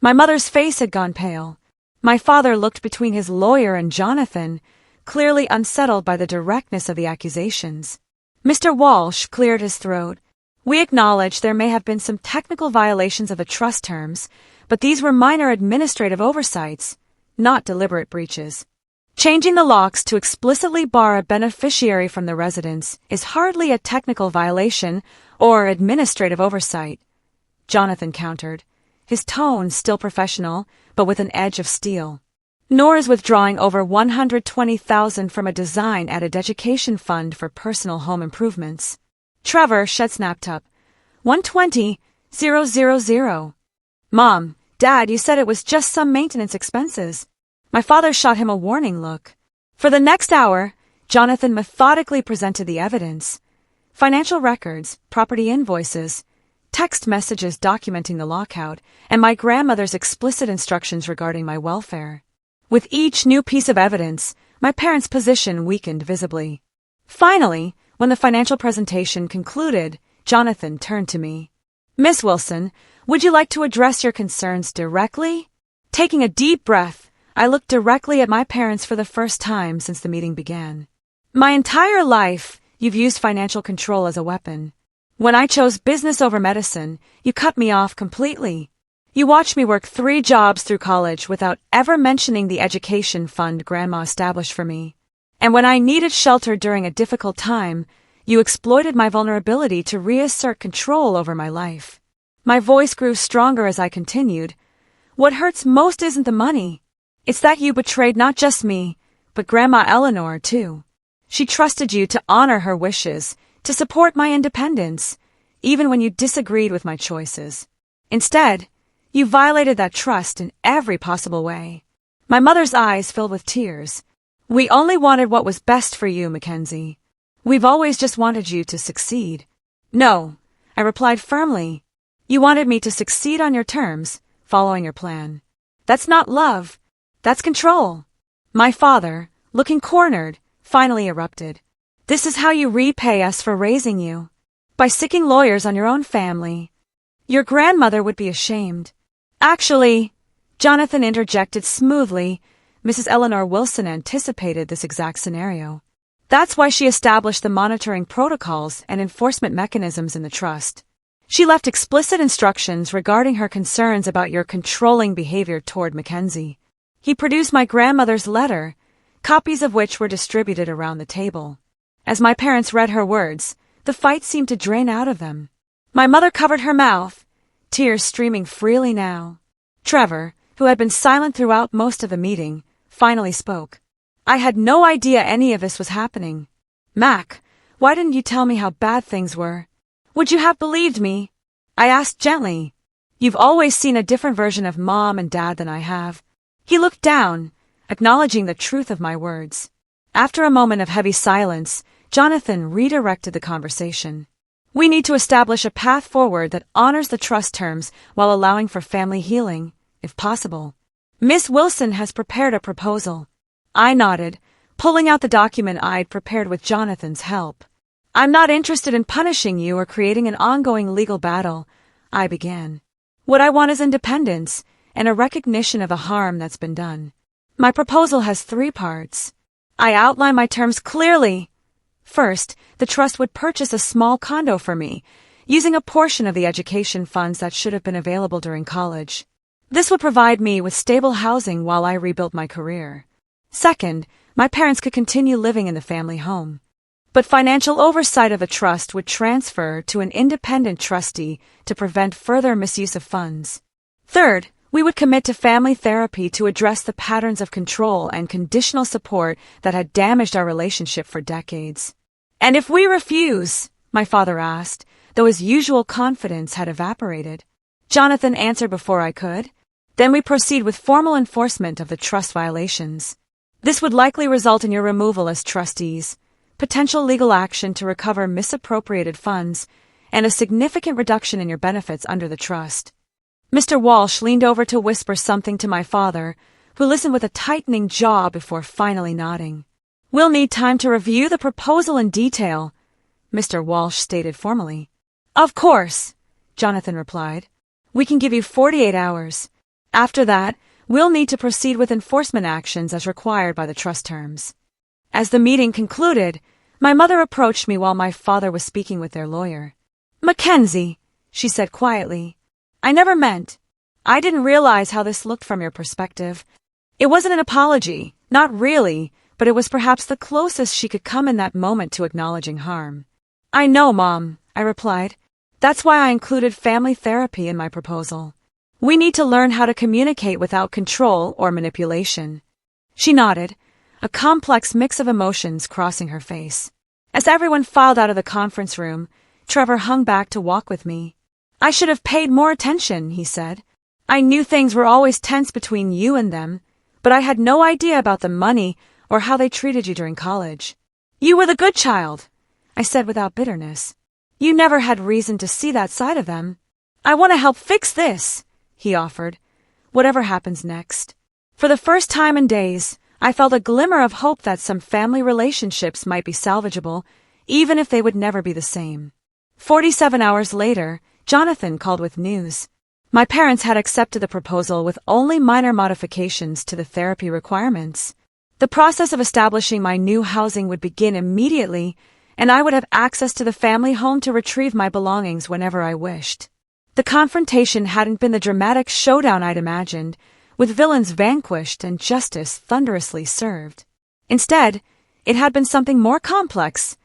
My mother's face had gone pale. My father looked between his lawyer and Jonathan, clearly unsettled by the directness of the accusations. Mr. Walsh cleared his throat. We acknowledge there may have been some technical violations of the trust terms, but these were minor administrative oversights, not deliberate breaches. Changing the locks to explicitly bar a beneficiary from the residence is hardly a technical violation or administrative oversight, Jonathan countered, his tone still professional, but with an edge of steel. Nor is withdrawing over $120,000 from a design-added education fund for personal home improvements. Trevor snapped up. $120,000. Mom, Dad, you said it was just some maintenance expenses. My father shot him a warning look. For the next hour, Jonathan methodically presented the evidence. Financial records, property invoices, text messages documenting the lockout, and my grandmother's explicit instructions regarding my welfare. With each new piece of evidence, my parents' position weakened visibly. Finally, when the financial presentation concluded, Jonathan turned to me. Miss Wilson, would you like to address your concerns directly? Taking a deep breath, I looked directly at my parents for the first time since the meeting began. My entire life, you've used financial control as a weapon. When I chose business over medicine, you cut me off completely. You watched me work 3 jobs through college without ever mentioning the education fund Grandma established for me. And when I needed shelter during a difficult time, you exploited my vulnerability to reassert control over my life. My voice grew stronger as I continued. What hurts most isn't the money. It's that you betrayed not just me, but Grandma Eleanor, too. She trusted you to honor her wishes, to support my independence, even when you disagreed with my choices. Instead, you violated that trust in every possible way. My mother's eyes filled with tears. We only wanted what was best for you, Mackenzie. We've always just wanted you to succeed. No, I replied firmly. You wanted me to succeed on your terms, following your plan. That's not love. That's control. My father, looking cornered, finally erupted. This is how you repay us for raising you. By sicking lawyers on your own family. Your grandmother would be ashamed. Actually, Jonathan interjected smoothly, Mrs. Eleanor Wilson anticipated this exact scenario. That's why she established the monitoring protocols and enforcement mechanisms in the trust. She left explicit instructions regarding her concerns about your controlling behavior toward Mackenzie. He produced my grandmother's letter, copies of which were distributed around the table. As my parents read her words, the fight seemed to drain out of them. My mother covered her mouth, tears streaming freely now. Trevor, who had been silent throughout most of the meeting, finally spoke. I had no idea any of this was happening. Mac, why didn't you tell me how bad things were? Would you have believed me? I asked gently. You've always seen a different version of Mom and Dad than I have. He looked down, acknowledging the truth of my words. After a moment of heavy silence, Jonathan redirected the conversation. We need to establish a path forward that honors the trust terms while allowing for family healing, if possible. Miss Wilson has prepared a proposal. I nodded, pulling out the document I'd prepared with Jonathan's help. I'm not interested in punishing you or creating an ongoing legal battle. I began. What I want is independence and a recognition of the harm that's been done. My proposal has 3 parts. I outline my terms clearly. First, the trust would purchase a small condo for me, using a portion of the education funds that should have been available during college. This would provide me with stable housing while I rebuilt my career. Second, my parents could continue living in the family home. But financial oversight of the trust would transfer to an independent trustee to prevent further misuse of funds. Third, we would commit to family therapy to address the patterns of control and conditional support that had damaged our relationship for decades. And if we refuse? My father asked, though his usual confidence had evaporated. Jonathan answered before I could. Then we proceed with formal enforcement of the trust violations. This would likely result in your removal as trustees, potential legal action to recover misappropriated funds, and a significant reduction in your benefits under the trust. Mr. Walsh leaned over to whisper something to my father, who listened with a tightening jaw before finally nodding. We'll need time to review the proposal in detail, Mr. Walsh stated formally. Of course, Jonathan replied. We can give you 48 hours. After that, we'll need to proceed with enforcement actions as required by the trust terms. As the meeting concluded, my mother approached me while my father was speaking with their lawyer. Mackenzie, she said quietly, I didn't realize how this looked from your perspective. It wasn't an apology, not really, but it was perhaps the closest she could come in that moment to acknowledging harm. I know, Mom, I replied. That's why I included family therapy in my proposal. We need to learn how to communicate without control or manipulation. She nodded, a complex mix of emotions crossing her face. As everyone filed out of the conference room, Trevor hung back to walk with me. I should have paid more attention, he said. I knew things were always tense between you and them, but I had no idea about the money or how they treated you during college. You were the good child, I said without bitterness. You never had reason to see that side of them. I want to help fix this, he offered, whatever happens next. For the first time in days, I felt a glimmer of hope that some family relationships might be salvageable, even if they would never be the same. 47 hours later, Jonathan called with news. My parents had accepted the proposal with only minor modifications to the therapy requirements. The process of establishing my new housing would begin immediately, and I would have access to the family home to retrieve my belongings whenever I wished. The confrontation hadn't been the dramatic showdown I'd imagined, with villains vanquished and justice thunderously served. Instead, it had been something more complex,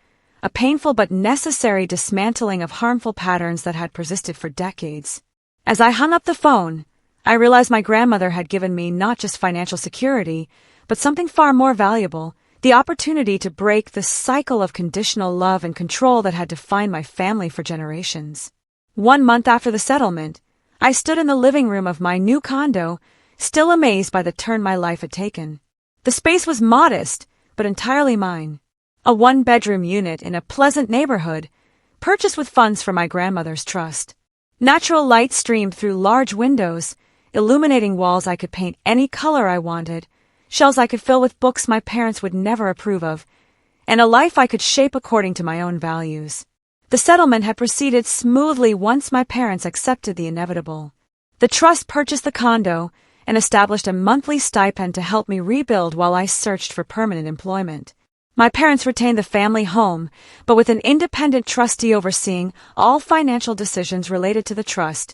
a painful but necessary dismantling of harmful patterns that had persisted for decades. As I hung up the phone, I realized my grandmother had given me not just financial security, but something far more valuable, the opportunity to break the cycle of conditional love and control that had defined my family for generations. 1 month after the settlement, I stood in the living room of my new condo, still amazed by the turn my life had taken. The space was modest, but entirely mine. A 1-bedroom unit in a pleasant neighborhood, purchased with funds from my grandmother's trust. Natural light streamed through large windows, illuminating walls I could paint any color I wanted, shelves I could fill with books my parents would never approve of, and a life I could shape according to my own values. The settlement had proceeded smoothly once my parents accepted the inevitable. The trust purchased the condo and established a monthly stipend to help me rebuild while I searched for permanent employment. My parents retained the family home, but with an independent trustee overseeing all financial decisions related to the trust,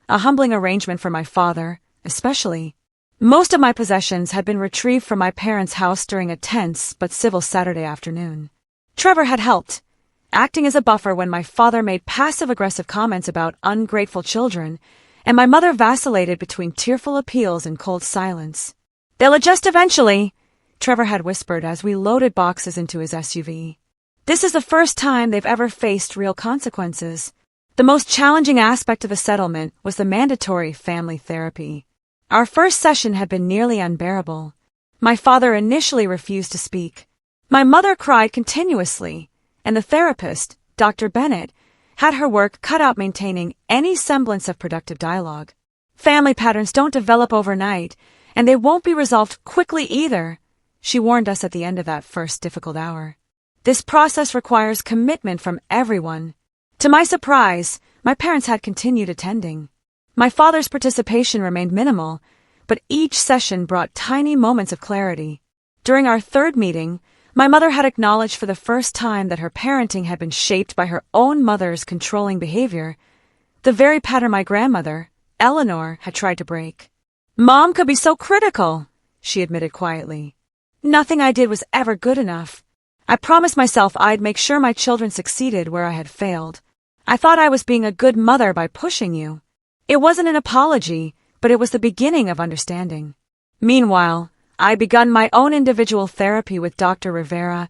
a humbling arrangement for my father, especially. Most of my possessions had been retrieved from my parents' house during a tense but civil Saturday afternoon. Trevor had helped, acting as a buffer when my father made passive-aggressive comments about ungrateful children, and my mother vacillated between tearful appeals and cold silence. They'll adjust eventually, Trevor had whispered as we loaded boxes into his SUV. This is the first time they've ever faced real consequences. The most challenging aspect of the settlement was the mandatory family therapy. Our first session had been nearly unbearable. My father initially refused to speak. My mother cried continuously, and the therapist, Dr. Bennett, had her work cut out maintaining any semblance of productive dialogue. Family patterns don't develop overnight, and they won't be resolved quickly either, she warned us at the end of that first difficult hour. This process requires commitment from everyone. To my surprise, my parents had continued attending. My father's participation remained minimal, but each session brought tiny moments of clarity. During our third meeting, my mother had acknowledged for the first time that her parenting had been shaped by her own mother's controlling behavior, the very pattern my grandmother, Eleanor, had tried to break. "Mom could be so critical," she admitted quietly. "Nothing I did was ever good enough. I promised myself I'd make sure my children succeeded where I had failed. I thought I was being a good mother by pushing you." It wasn't an apology, but it was the beginning of understanding. Meanwhile, I begun my own individual therapy with Dr. Rivera,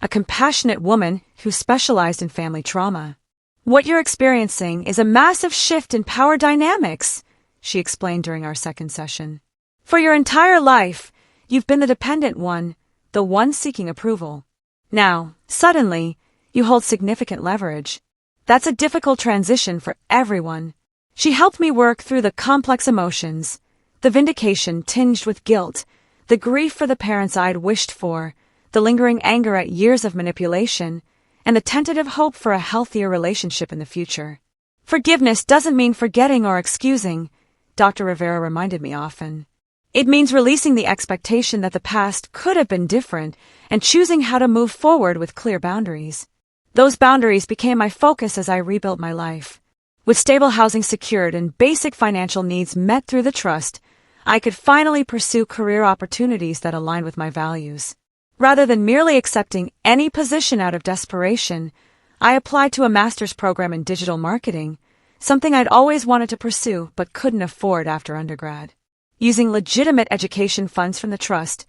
a compassionate woman who specialized in family trauma. "What you're experiencing is a massive shift in power dynamics," she explained during our second session. "For your entire life, you've been the dependent one, the one seeking approval. Now, suddenly, you hold significant leverage. That's a difficult transition for everyone." She helped me work through the complex emotions, the vindication tinged with guilt, the grief for the parents I'd wished for, the lingering anger at years of manipulation, and the tentative hope for a healthier relationship in the future. "Forgiveness doesn't mean forgetting or excusing," Dr. Rivera reminded me often. "It means releasing the expectation that the past could have been different and choosing how to move forward with clear boundaries." Those boundaries became my focus as I rebuilt my life. With stable housing secured and basic financial needs met through the trust, I could finally pursue career opportunities that aligned with my values. Rather than merely accepting any position out of desperation, I applied to a master's program in digital marketing, something I'd always wanted to pursue but couldn't afford after undergrad. Using legitimate education funds from the trust,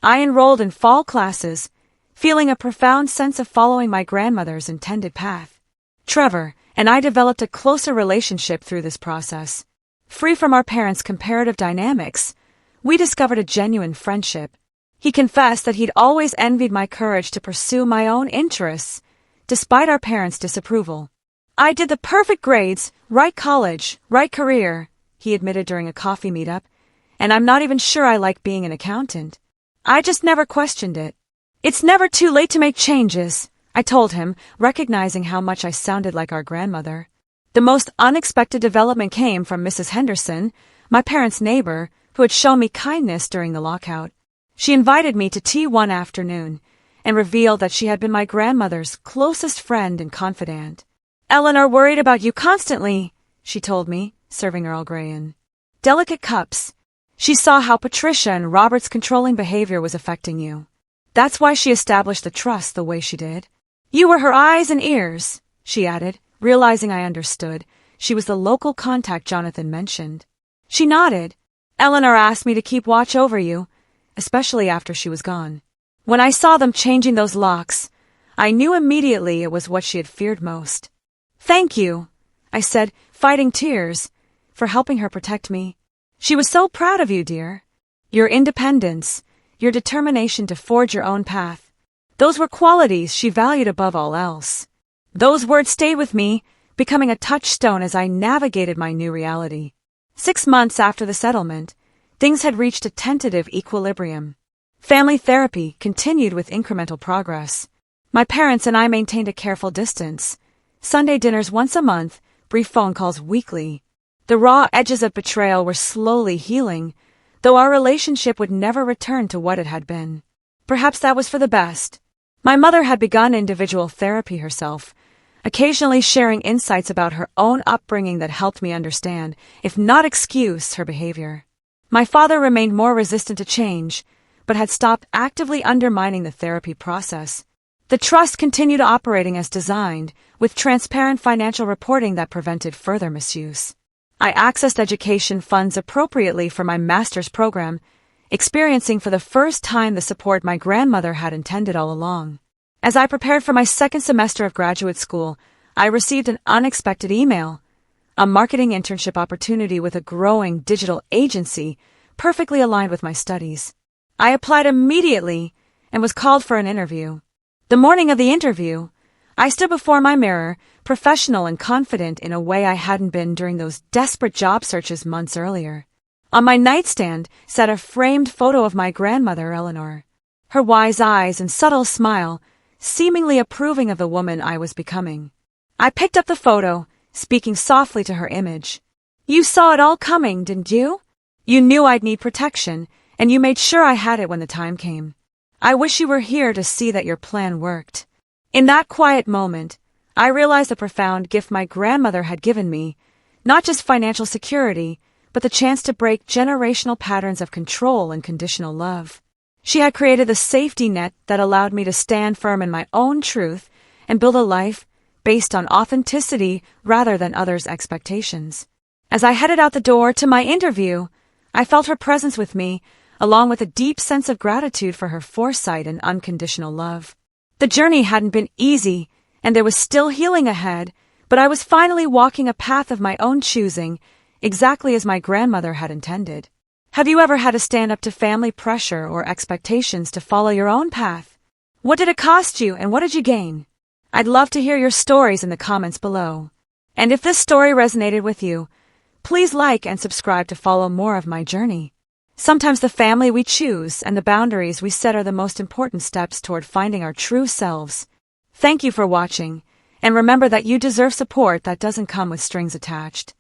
I enrolled in fall classes, feeling a profound sense of following my grandmother's intended path. Trevor and I developed a closer relationship through this process. Free from our parents' comparative dynamics, we discovered a genuine friendship. He confessed that he'd always envied my courage to pursue my own interests, despite our parents' disapproval. "I did the perfect grades, right college, right career," he admitted during a coffee meetup, "and I'm not even sure I like being an accountant. I just never questioned it." "It's never too late to make changes," I told him, recognizing how much I sounded like our grandmother. The most unexpected development came from Mrs. Henderson, my parents' neighbor, who had shown me kindness during the lockout. She invited me to tea one afternoon and revealed that she had been my grandmother's closest friend and confidant. "Eleanor worried about you constantly," she told me, serving Earl Grey in delicate cups. "She saw how Patricia and Robert's controlling behavior was affecting you. That's why she established the trust the way she did. You were her eyes and ears," she added, realizing I understood. She was the local contact Jonathan mentioned. She nodded. "Eleanor asked me to keep watch over you, especially after she was gone. When I saw them changing those locks, I knew immediately it was what she had feared most." "Thank you," I said, fighting tears, "for helping her protect me. She was so proud of you, dear. Your independence, your determination to forge your own path. Those were qualities she valued above all else." Those words stayed with me, becoming a touchstone as I navigated my new reality. 6 months after the settlement, things had reached a tentative equilibrium. Family therapy continued with incremental progress. My parents and I maintained a careful distance. Sunday dinners once a month, brief phone calls weekly. The raw edges of betrayal were slowly healing, though our relationship would never return to what it had been. Perhaps that was for the best. My mother had begun individual therapy herself, occasionally sharing insights about her own upbringing that helped me understand, if not excuse, her behavior. My father remained more resistant to change, but had stopped actively undermining the therapy process. The trust continued operating as designed, with transparent financial reporting that prevented further misuse. I accessed education funds appropriately for my master's program, experiencing for the first time the support my grandmother had intended all along. As I prepared for my second semester of graduate school, I received an unexpected email, a marketing internship opportunity with a growing digital agency perfectly aligned with my studies. I applied immediately and was called for an interview. The morning of the interview, I stood before my mirror, professional and confident in a way I hadn't been during those desperate job searches months earlier. On my nightstand sat a framed photo of my grandmother, Eleanor. Her wise eyes and subtle smile, seemingly approving of the woman I was becoming. I picked up the photo, speaking softly to her image. You saw it all coming, didn't you? You knew I'd need protection, and you made sure I had it when the time came. I wish you were here to see that your plan worked. In that quiet moment, I realized the profound gift my grandmother had given me, not just financial security, but the chance to break generational patterns of control and conditional love. She had created the safety net that allowed me to stand firm in my own truth and build a life based on authenticity rather than others' expectations. As I headed out the door to my interview, I felt her presence with me, along with a deep sense of gratitude for her foresight and unconditional love. The journey hadn't been easy, and there was still healing ahead, but I was finally walking a path of my own choosing, exactly as my grandmother had intended. Have you ever had to stand up to family pressure or expectations to follow your own path? What did it cost you, and what did you gain? I'd love to hear your stories in the comments below. And if this story resonated with you, please like and subscribe to follow more of my journey. Sometimes the family we choose and the boundaries we set are the most important steps toward finding our true selves. Thank you for watching, and remember that you deserve support that doesn't come with strings attached.